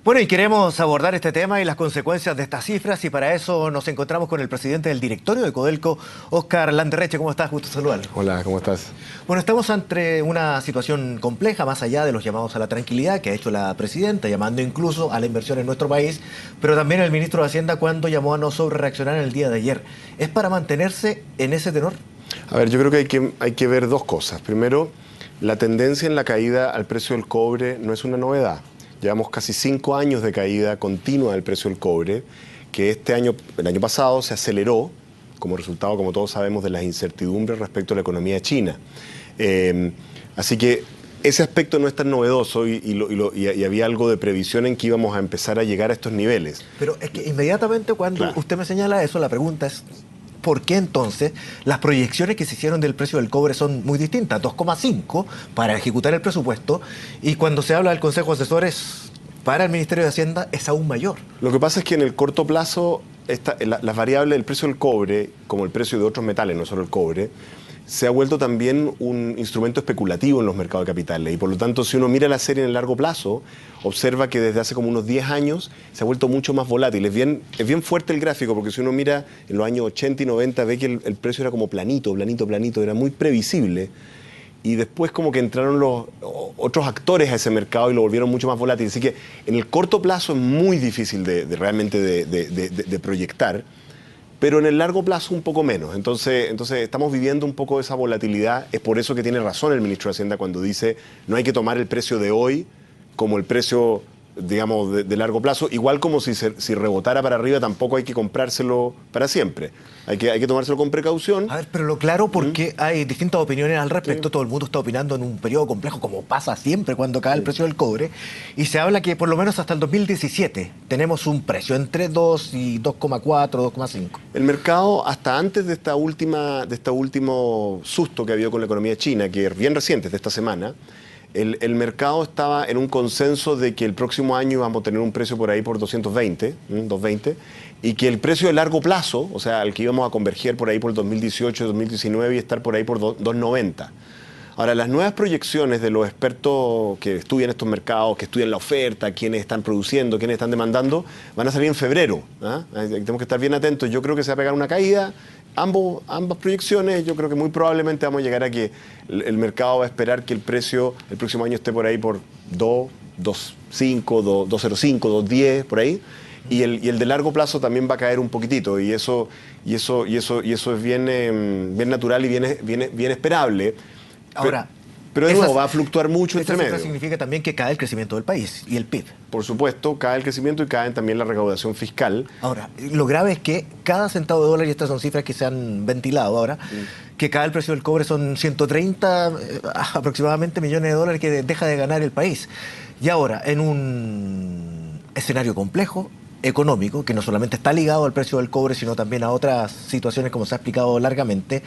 Bueno, y queremos abordar este tema y las consecuencias de estas cifras, y para eso nos encontramos con el presidente del directorio de Codelco, Óscar Landerreche. ¿Cómo estás? Gusto saludarlo. Hola, ¿cómo estás? Bueno, estamos ante una situación compleja, más allá de los llamados a la tranquilidad que ha hecho la presidenta, llamando incluso a la inversión en nuestro país, pero también el ministro de Hacienda cuando llamó a no sobrereaccionar en el día de ayer. ¿Es para mantenerse en ese tenor? A ver, yo creo que hay que ver dos cosas. Primero, la tendencia en la caída al precio del cobre no es una novedad. Llevamos casi 5 años de caída continua del precio del cobre, que el año pasado se aceleró como resultado, como todos sabemos, de las incertidumbres respecto a la economía de China. Así que ese aspecto no es tan novedoso y había algo de previsión en que íbamos a empezar a llegar a estos niveles. Pero es que inmediatamente cuando usted me señala eso, la pregunta es: ¿por qué entonces las proyecciones que se hicieron del precio del cobre son muy distintas? 2,5 para ejecutar el presupuesto, y cuando se habla del Consejo de Asesores para el Ministerio de Hacienda es aún mayor. Lo que pasa es que en el corto plazo las variables del precio del cobre, como el precio de otros metales, no solo el cobre, se ha vuelto también un instrumento especulativo en los mercados de capitales. Y por lo tanto, si uno mira la serie en el largo plazo, observa que desde hace como unos 10 años se ha vuelto mucho más volátil. Es bien fuerte el gráfico, porque si uno mira en los años 80 y 90, ve que el precio era como planito, era muy previsible. Y después como que entraron los otros actores a ese mercado y lo volvieron mucho más volátil. Así que en el corto plazo es muy difícil realmente de proyectar, pero en el largo plazo un poco menos. Entonces estamos viviendo un poco de esa volatilidad. Es por eso que tiene razón el ministro de Hacienda cuando dice no hay que tomar el precio de hoy como el precio, digamos, de largo plazo. Igual como si rebotara para arriba, tampoco hay que comprárselo para siempre. Hay que tomárselo con precaución. A ver, pero lo claro, porque hay distintas opiniones al respecto. Sí. Todo el mundo está opinando en un periodo complejo, como pasa siempre cuando cae el precio del cobre. Y se habla que por lo menos hasta el 2017 tenemos un precio entre 2 y 2,4, 2,5. El mercado, hasta antes de este último susto que ha habido con la economía china, que es bien reciente, de esta semana, el mercado estaba en un consenso de que el próximo año vamos a tener un precio por ahí por 220, y que el precio de largo plazo, o sea, el que íbamos a converger por ahí por el 2018, 2019, y estar por ahí por 290. Ahora, las nuevas proyecciones de los expertos que estudian estos mercados, que estudian la oferta, quiénes están produciendo, quiénes están demandando, van a salir en febrero. Tenemos que estar bien atentos. Yo creo que se va a pegar una caída. Ambas proyecciones, yo creo que muy probablemente vamos a llegar a que el mercado va a esperar que el precio el próximo año esté por ahí por 2.5, 2.05, 2.10, por ahí. Y el de largo plazo también va a caer un poquitito, y eso es bien natural y bien esperable. Ahora, pero de nuevo va a fluctuar mucho entre medio. Eso significa también que cae el crecimiento del país y el PIB. Por supuesto, cae el crecimiento y cae también la recaudación fiscal. Ahora, lo grave es que cada centavo de dólar, y estas son cifras que se han ventilado ahora, que cada el precio del cobre son 130 aproximadamente millones de dólares que deja de ganar el país. Y ahora, en un escenario complejo, económico, que no solamente está ligado al precio del cobre, sino también a otras situaciones, como se ha explicado largamente,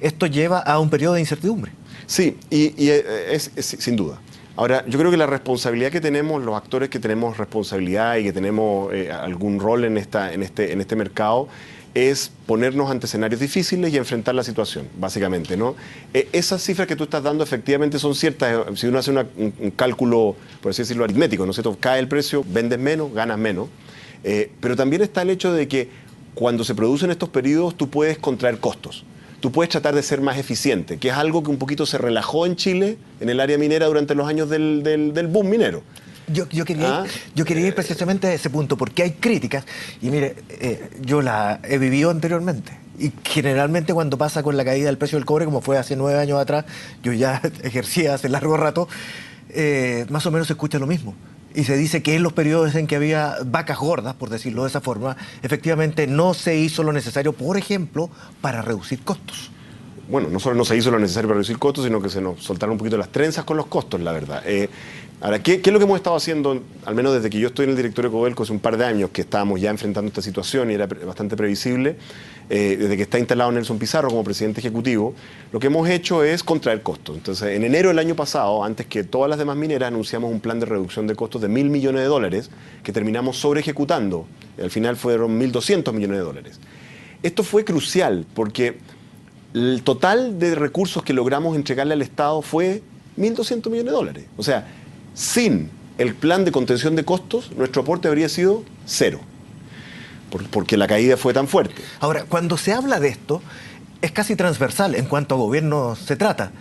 esto lleva a un periodo de incertidumbre. Sí, y es sin duda. Ahora, yo creo que la responsabilidad que tenemos, los actores que tenemos responsabilidad y que tenemos algún rol en este mercado, es ponernos ante escenarios difíciles y enfrentar la situación, básicamente, ¿no? Esas cifras que tú estás dando efectivamente son ciertas. Si uno hace un cálculo, por así decirlo, aritmético, ¿no es cierto? Cae el precio, vendes menos, ganas menos. Pero también está el hecho de que cuando se producen estos periodos tú puedes contraer costos. Tú puedes tratar de ser más eficiente, que es algo que un poquito se relajó en Chile, en el área minera, durante los años del boom minero. Yo quería ir precisamente a ese punto, porque hay críticas, y mire, yo la he vivido anteriormente, y generalmente cuando pasa con la caída del precio del cobre, como fue hace 9 años atrás, yo ya ejercía hace largo rato, más o menos se escucha lo mismo. Y se dice que en los periodos en que había vacas gordas, por decirlo de esa forma, efectivamente no se hizo lo necesario, por ejemplo, para reducir costos. Bueno, no solo no se hizo lo necesario para reducir costos, sino que se nos soltaron un poquito las trenzas con los costos, la verdad. Ahora, ¿qué es lo que hemos estado haciendo, al menos desde que yo estoy en el directorio de Codelco hace un par de años, que estábamos ya enfrentando esta situación y era bastante previsible, desde que está instalado Nelson Pizarro como presidente ejecutivo? Lo que hemos hecho es contraer costos. Entonces, en enero del año pasado, antes que todas las demás mineras, anunciamos un plan de reducción de costos de $1.000 millones que terminamos sobre ejecutando. Al final fueron 1.200 millones de dólares. Esto fue crucial porque el total de recursos que logramos entregarle al Estado fue 1.200 millones de dólares. O sea, sin el plan de contención de costos, nuestro aporte habría sido cero, porque la caída fue tan fuerte. Ahora, cuando se habla de esto, es casi transversal en cuanto a gobierno se trata.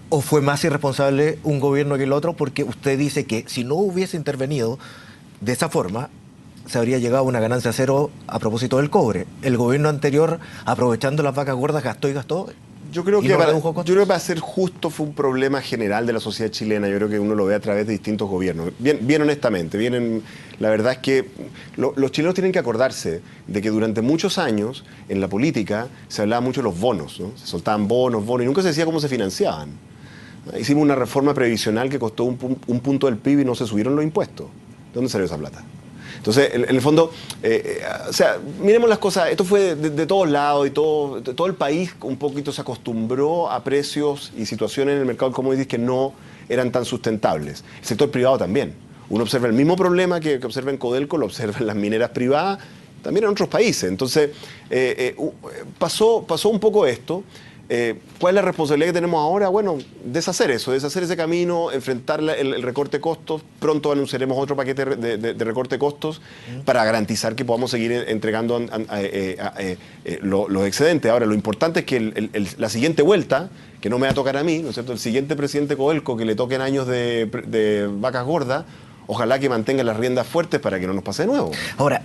¿O fue más irresponsable un gobierno que el otro? Porque usted dice que si no hubiese intervenido de esa forma, se habría llegado a una ganancia cero a propósito del cobre. El gobierno anterior, aprovechando las vacas gordas, gastó y gastó. Yo creo ¿Y que no redujo costos? para ser justo fue un problema general de la sociedad chilena. Yo creo que uno lo ve a través de distintos gobiernos. Bien honestamente, la verdad es que los chilenos tienen que acordarse de que durante muchos años en la política se hablaba mucho de los bonos, ¿no? Se soltaban bonos, y nunca se decía cómo se financiaban. Hicimos una reforma previsional que costó un punto del PIB y no se subieron los impuestos. ¿De dónde salió esa plata? Entonces, en el fondo, o sea, miremos las cosas, esto fue de todos lados y todo el país un poquito se acostumbró a precios y situaciones en el mercado de commodities que no eran tan sustentables. El sector privado también. Uno observa el mismo problema que observa en Codelco, lo observa en las mineras privadas, también en otros países. Entonces, pasó un poco esto. ¿Cuál es la responsabilidad que tenemos ahora? Bueno, deshacer ese camino, enfrentar el recorte de costos. Pronto anunciaremos otro paquete de recorte de costos para garantizar que podamos seguir entregando los excedentes. Ahora, lo importante es que la siguiente vuelta, que no me va a tocar a mí, ¿no es cierto? El siguiente presidente Codelco, que le toquen años de vacas gordas, ojalá que mantenga las riendas fuertes para que no nos pase de nuevo. Ahora,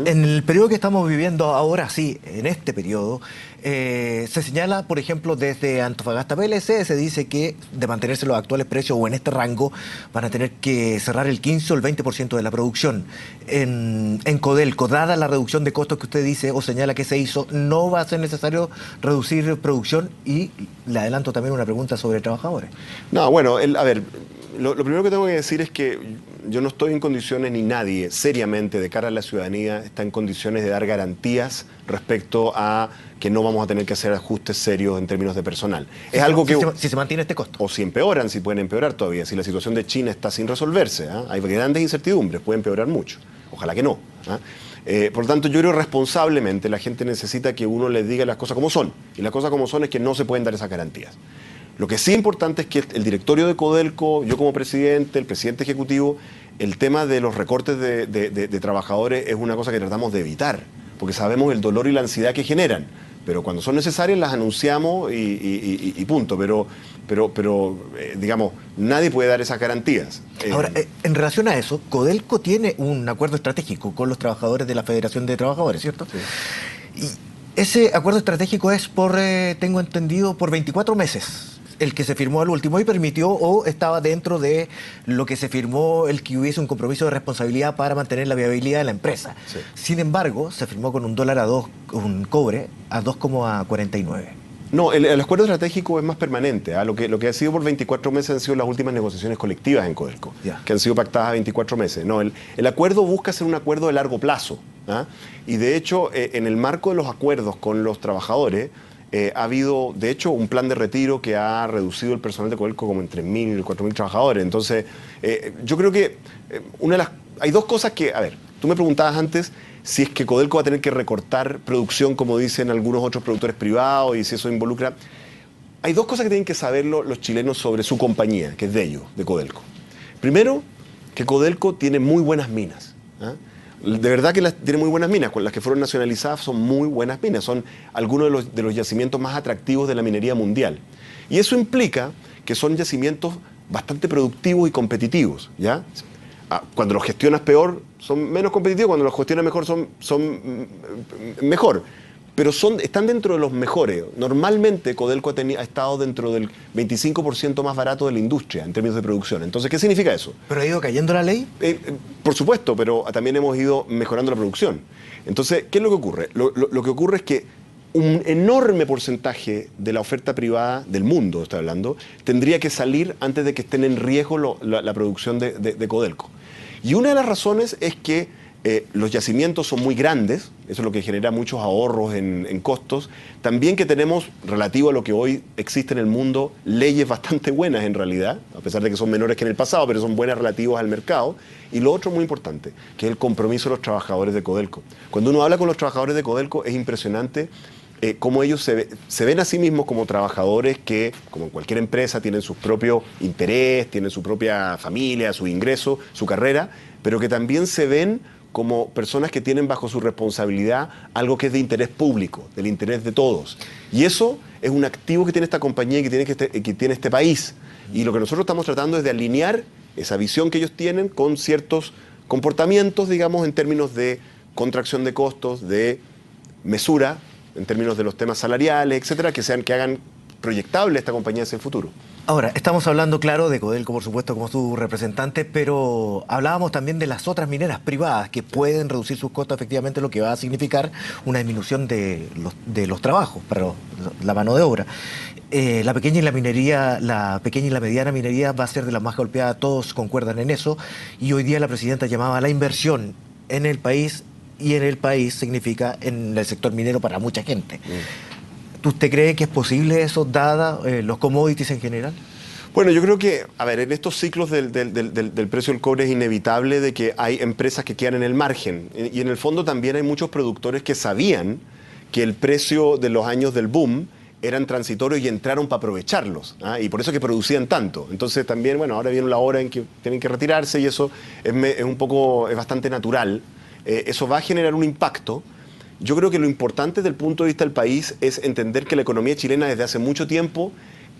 en el periodo que estamos viviendo ahora, sí, en este periodo, se señala, por ejemplo, desde Antofagasta PLC, se dice que de mantenerse los actuales precios o en este rango van a tener que cerrar el 15 o el 20% de la producción. En Codelco, dada la reducción de costos que usted dice o señala que se hizo, no va a ser necesario reducir producción. Y le adelanto también una pregunta sobre trabajadores. No, bueno, a ver, lo primero que tengo que decir es que yo no estoy en condiciones, ni nadie seriamente de cara a la ciudadanía está en condiciones de dar garantías respecto a que no vamos a tener que hacer ajustes serios en términos de personal. Es algo que... Si se mantiene este costo. O si empeoran, si pueden empeorar todavía. Si la situación de China está sin resolverse, hay grandes incertidumbres, puede empeorar mucho. Ojalá que no. Por lo tanto, yo creo responsablemente la gente necesita que uno les diga las cosas como son. Y las cosas como son es que no se pueden dar esas garantías. Lo que sí es importante es que el directorio de Codelco, yo como presidente, el presidente ejecutivo, el tema de los recortes de trabajadores es una cosa que tratamos de evitar, porque sabemos el dolor y la ansiedad que generan. Pero cuando son necesarias las anunciamos y punto. Pero digamos, nadie puede dar esas garantías. Ahora, en relación a eso, Codelco tiene un acuerdo estratégico con los trabajadores de la Federación de Trabajadores, ¿cierto? Sí. Y ese acuerdo estratégico es tengo entendido, por 24 meses. El que se firmó al último y permitió o estaba dentro de lo que se firmó el que hubiese un compromiso de responsabilidad para mantener la viabilidad de la empresa. Sí. Sin embargo, se firmó con un cobre a 2,49. No, el acuerdo estratégico es más permanente. Lo que ha sido por 24 meses han sido las últimas negociaciones colectivas en Codelco, que han sido pactadas a 24 meses. No, el acuerdo busca ser un acuerdo de largo plazo. Y de hecho, en el marco de los acuerdos con los trabajadores, ha habido, de hecho, un plan de retiro que ha reducido el personal de Codelco como en 3.000 y 4.000 trabajadores. Entonces, yo creo que hay dos cosas que... A ver, tú me preguntabas antes si es que Codelco va a tener que recortar producción, como dicen algunos otros productores privados, y si eso involucra... Hay dos cosas que tienen que saber los chilenos sobre su compañía, que es de ellos, de Codelco. Primero, que Codelco tiene muy buenas minas. De verdad que tiene muy buenas minas, con las que fueron nacionalizadas son muy buenas minas, son algunos de los yacimientos más atractivos de la minería mundial. Y eso implica que son yacimientos bastante productivos y competitivos, ¿ya? Cuando los gestionas peor son menos competitivos, cuando los gestionas mejor son mejor. Pero están dentro de los mejores. Normalmente Codelco ha estado dentro del 25% más barato de la industria en términos de producción. Entonces, ¿qué significa eso? ¿Pero ha ido cayendo la ley? Por supuesto, pero también hemos ido mejorando la producción. Entonces, ¿qué es lo que ocurre? Lo que ocurre es que un enorme porcentaje de la oferta privada del mundo, estoy hablando, tendría que salir antes de que estén en riesgo la producción de Codelco. Y una de las razones es que los yacimientos son muy grandes, eso es lo que genera muchos ahorros en costos. También que tenemos, relativo a lo que hoy existe en el mundo, leyes bastante buenas en realidad, a pesar de que son menores que en el pasado, pero son buenas relativas al mercado. Y lo otro muy importante, que es el compromiso de los trabajadores de Codelco. Cuando uno habla con los trabajadores de Codelco es impresionante cómo ellos se ven a sí mismos como trabajadores que, como en cualquier empresa, tienen su propio interés, tienen su propia familia, su ingreso, su carrera, pero que también se ven como personas que tienen bajo su responsabilidad algo que es de interés público, del interés de todos. Y eso es un activo que tiene esta compañía y que tiene este país. Y lo que nosotros estamos tratando es de alinear esa visión que ellos tienen con ciertos comportamientos, digamos, en términos de contracción de costos, de mesura, en términos de los temas salariales, etcétera, que hagan proyectable esta compañía hacia el futuro. Ahora, estamos hablando, claro, de Codelco, por supuesto, como su representante, pero hablábamos también de las otras mineras privadas que pueden reducir sus costos, efectivamente, lo que va a significar una disminución de los trabajos para la mano de obra. La pequeña y la mediana minería va a ser de las más golpeadas, todos concuerdan en eso, y hoy día la presidenta llamaba a la inversión en el país, y en el país significa en el sector minero para mucha gente. ¿Usted cree que es posible eso, dada los commodities en general? Bueno, yo creo que, a ver, en estos ciclos del precio del cobre es inevitable de que hay empresas que quedan en el margen. Y en el fondo también hay muchos productores que sabían que el precio de los años del boom eran transitorios y entraron para aprovecharlos, ¿ah? Y por eso que producían tanto. Entonces también, bueno, ahora viene la hora en que tienen que retirarse y eso es bastante natural. Eso va a generar un impacto. Yo creo que lo importante desde el punto de vista del país es entender que la economía chilena desde hace mucho tiempo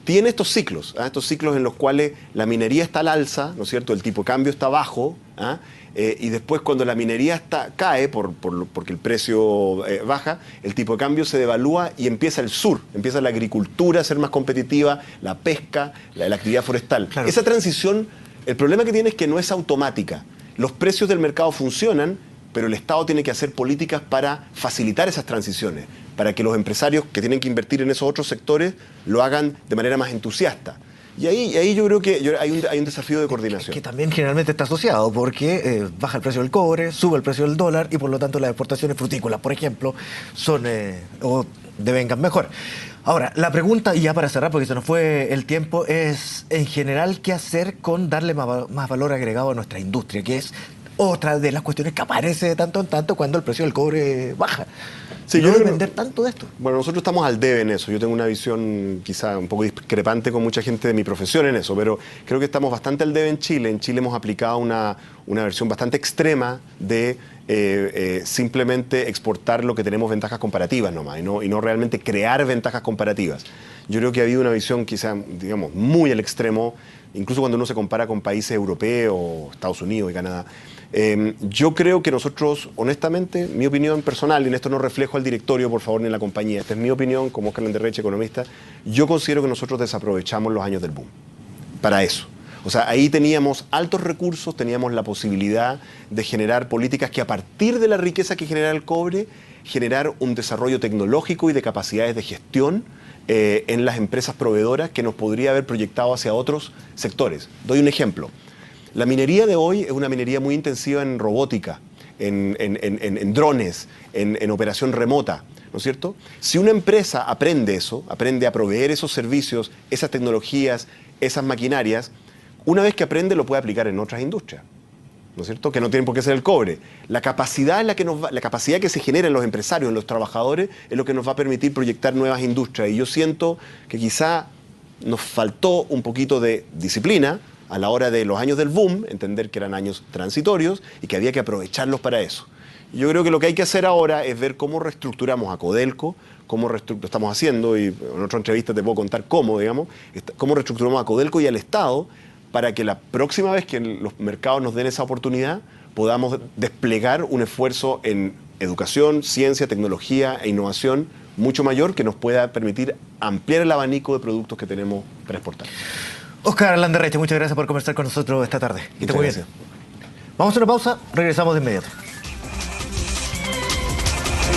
tiene estos ciclos, ¿ah? Estos ciclos en los cuales la minería está al alza, ¿no es cierto? El tipo de cambio está bajo, ¿ah? Y después cuando la minería cae porque el precio baja, el tipo de cambio se devalúa y empieza el sur, empieza la agricultura a ser más competitiva, la pesca, la actividad forestal. Claro. Esa transición, el problema que tiene es que no es automática. Los precios del mercado funcionan, pero el Estado tiene que hacer políticas para facilitar esas transiciones, para que los empresarios que tienen que invertir en esos otros sectores lo hagan de manera más entusiasta. Y ahí yo creo que hay un desafío de coordinación. Que también generalmente está asociado, porque baja el precio del cobre, sube el precio del dólar y por lo tanto las exportaciones frutícolas, por ejemplo, son o devengan mejor. Ahora, la pregunta, y ya para cerrar, porque se nos fue el tiempo, es en general qué hacer con darle más valor agregado a nuestra industria, que es otra de las cuestiones que aparece de tanto en tanto cuando el precio del cobre baja. Sí, no depender tanto de esto. Bueno, nosotros estamos al debe en eso. Yo tengo una visión quizá un poco discrepante con mucha gente de mi profesión en eso, pero creo que estamos bastante al debe en Chile. En Chile hemos aplicado una versión bastante extrema de simplemente exportar lo que tenemos ventajas comparativas nomás y no realmente crear ventajas comparativas. Yo creo que ha habido una visión quizá, digamos, muy al extremo, incluso cuando uno se compara con países europeos, Estados Unidos y Canadá. Yo creo que nosotros, honestamente, mi opinión personal, y en esto no reflejo al directorio, por favor, ni en la compañía, esta es mi opinión como Oscar Landerreche, economista, yo considero que nosotros desaprovechamos los años del boom para eso. O sea, ahí teníamos altos recursos, teníamos la posibilidad de generar políticas que a partir de la riqueza que genera el cobre, generar un desarrollo tecnológico y de capacidades de gestión en las empresas proveedoras que nos podría haber proyectado hacia otros sectores. Doy un ejemplo. La minería de hoy es una minería muy intensiva en robótica, en drones, en operación remota, ¿no es cierto? Si una empresa aprende eso, aprende a proveer esos servicios, esas tecnologías, esas maquinarias, una vez que aprende lo puede aplicar en otras industrias, ¿no es cierto? Que no tienen por qué ser el cobre. La capacidad que se genera en los empresarios, en los trabajadores, es lo que nos va a permitir proyectar nuevas industrias. Y yo siento que quizá nos faltó un poquito de disciplina a la hora de los años del boom, entender que eran años transitorios y que había que aprovecharlos para eso. Y yo creo que lo que hay que hacer ahora es ver cómo reestructuramos a Codelco, lo estamos haciendo, y en otra entrevista te puedo contar cómo, digamos, cómo reestructuramos a Codelco y al Estado para que la próxima vez que los mercados nos den esa oportunidad podamos desplegar un esfuerzo en educación, ciencia, tecnología e innovación mucho mayor que nos pueda permitir ampliar el abanico de productos que tenemos para exportar. Oscar Landerreche, muchas gracias por conversar con nosotros esta tarde. Que esté muy bien. Vamos a una pausa, regresamos de inmediato.